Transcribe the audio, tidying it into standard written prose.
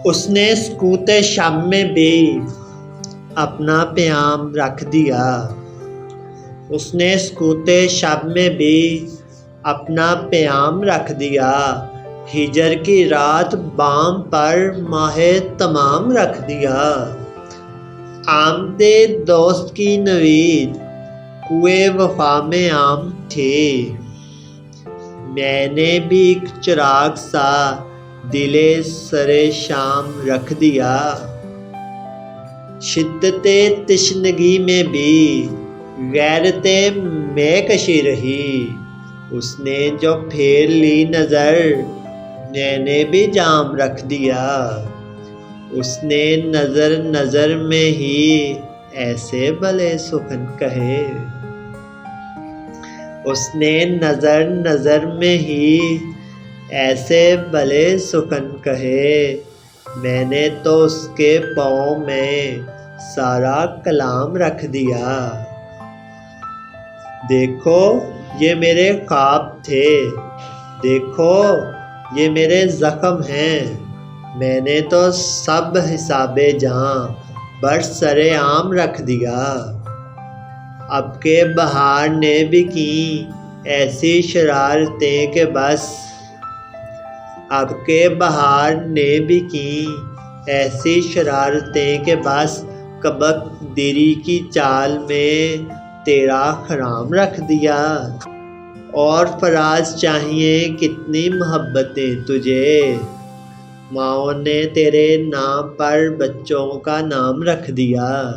اس نے سکوت شب میں بھی اپنا پیام رکھ دیا، اس نے سکوت شب میں بھی اپنا پیام رکھ دیا، ہجر کی رات بام پر ماہ تمام رکھ دیا۔ آمد دوست کی نوید کوئے وفا میں عام تھی، میں نے بھی ایک چراغ سا دل سر شام رکھ دیا۔ شدت تشنگی میں بھی غیرت میں کشی رہی، اس نے جو پھیر لی نظر میں نے بھی جام رکھ دیا۔ اس نے نظر نظر میں ہی ایسے بھلے سخن کہے، اس نے نظر نظر میں ہی ایسے بھلے سخن کہے، میں نے تو اس کے پاؤں میں سارا کلام رکھ دیا۔ دیکھو یہ میرے خواب تھے، دیکھو یہ میرے زخم ہیں، میں نے تو سب حساب جاں بر سر عام رکھ دیا۔ اب کے بہار نے بھی کی ایسی شرارتیں کہ بس، اب کے بہار نے بھی کی ایسی شرارتیں کہ بس، کبک دیری کی چال میں تیرا خرام رکھ دیا۔ اور فراز چاہیے کتنی محبتیں تجھے، ماؤں نے تیرے نام پر بچوں کا نام رکھ دیا۔